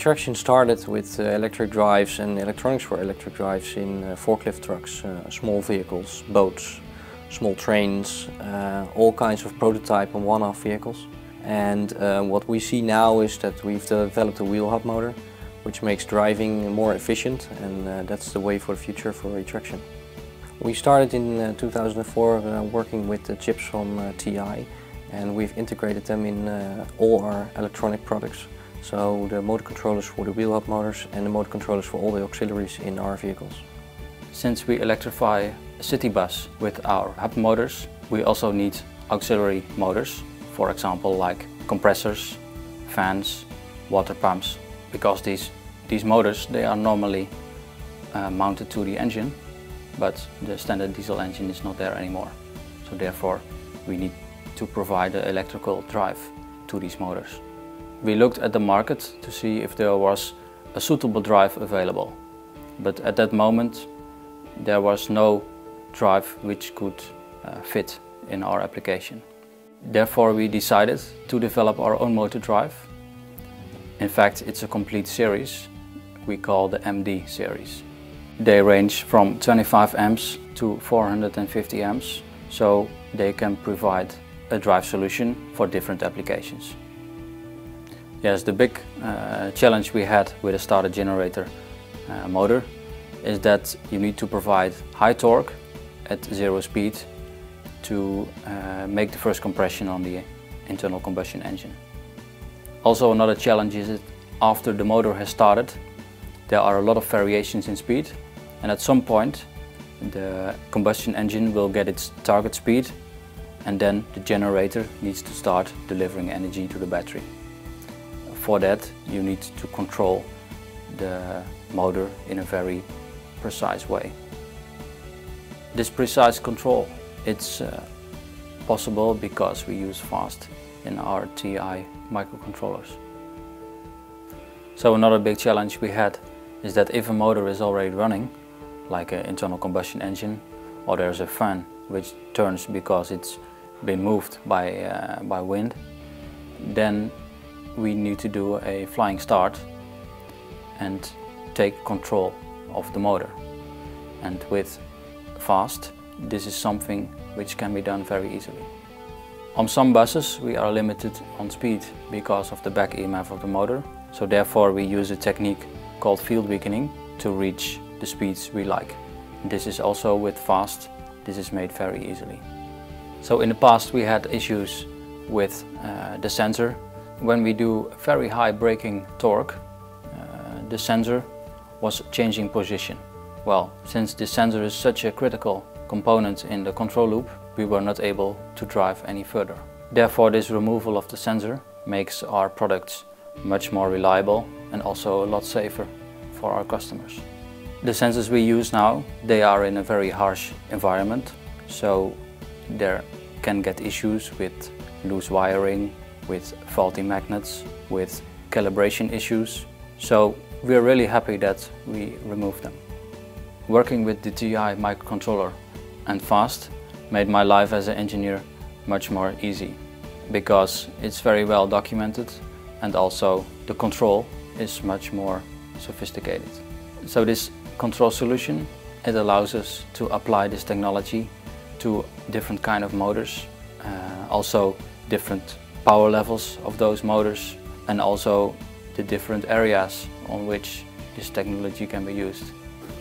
traction started with electric drives and electronics for electric drives in forklift trucks, small vehicles, boats, small trains, all kinds of prototype and one-off vehicles. And what we see now is that we've developed a wheel hub motor, which makes driving more efficient, and that's the way for the future for retraction. We started in 2004 working with the chips from TI, and we've integrated them in all our electronic products. So the motor controllers for the wheel hub motors and the motor controllers for all the auxiliaries in our vehicles. Since we electrify a city bus with our hub motors, we also need auxiliary motors, for example like compressors, fans, water pumps, because these motors, they are normally mounted to the engine, but the standard diesel engine is not there anymore. So therefore we need to provide the electrical drive to these motors. We looked at the market to see if there was a suitable drive available, but at that moment there was no drive which could fit in our application. Therefore we decided to develop our own motor drive. In fact, it's a complete series we call the MD series. They range from 25 amps to 450 amps, so they can provide a drive solution for different applications. Yes, the big challenge we had with a starter generator motor is that you need to provide high torque at 0 speed to make the first compression on the internal combustion engine. Also, another challenge is that after the motor has started, there are a lot of variations in speed, and at some point the combustion engine will get its target speed, and then the generator needs to start delivering energy to the battery. For that, you need to control the motor in a very precise way. This precise control, it's possible because we use fast in our TI microcontrollers. So another big challenge we had is that if a motor is already running, like an internal combustion engine, or there's a fan which turns because it's been moved by wind, then we need to do a flying start and take control of the motor. And with fast, this is something which can be done very easily. On some buses we are limited on speed because of the back EMF of the motor, so therefore we use a technique called field weakening to reach the speeds we like. This is also with fast, this is made very easily. So in the past we had issues with the sensor. When we do very high braking torque, the sensor was changing position. Well, since the sensor is such a critical component in the control loop, we were not able to drive any further. Therefore, this removal of the sensor makes our products much more reliable and also a lot safer for our customers. The sensors we use now, they are in a very harsh environment, so there can get issues with loose wiring, with faulty magnets, with calibration issues. So we're really happy that we removed them. Working with the TI microcontroller and fast made my life as an engineer much more easy, because it's very well documented and also the control is much more sophisticated. So this control solution, it allows us to apply this technology to different kind of motors, also different power levels of those motors, and also the different areas on which this technology can be used.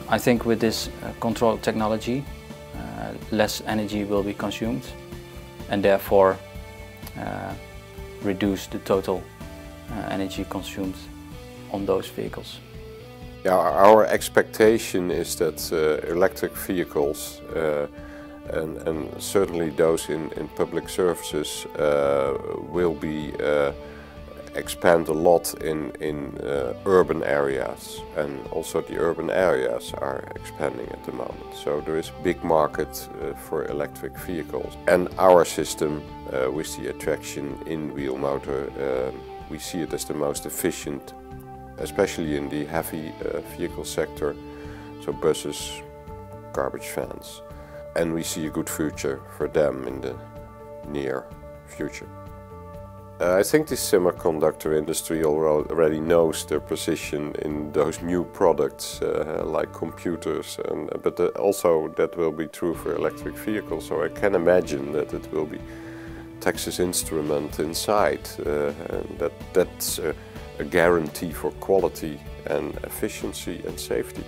I think with this control technology, less energy will be consumed and therefore reduce the total energy consumed on those vehicles. Yeah, our expectation is that electric vehicles and certainly those in public services will be expand a lot in urban areas, and also the urban areas are expanding at the moment. So there is a big market for electric vehicles, and our system with the attraction in wheel motor, we see it as the most efficient, especially in the heavy vehicle sector, so buses, garbage vans, and we see a good future for them in the near future. I think the semiconductor industry already knows their position in those new products like computers, but also that will be true for electric vehicles. So I can imagine that it will be Texas Instrument inside, and that's a guarantee for quality and efficiency and safety.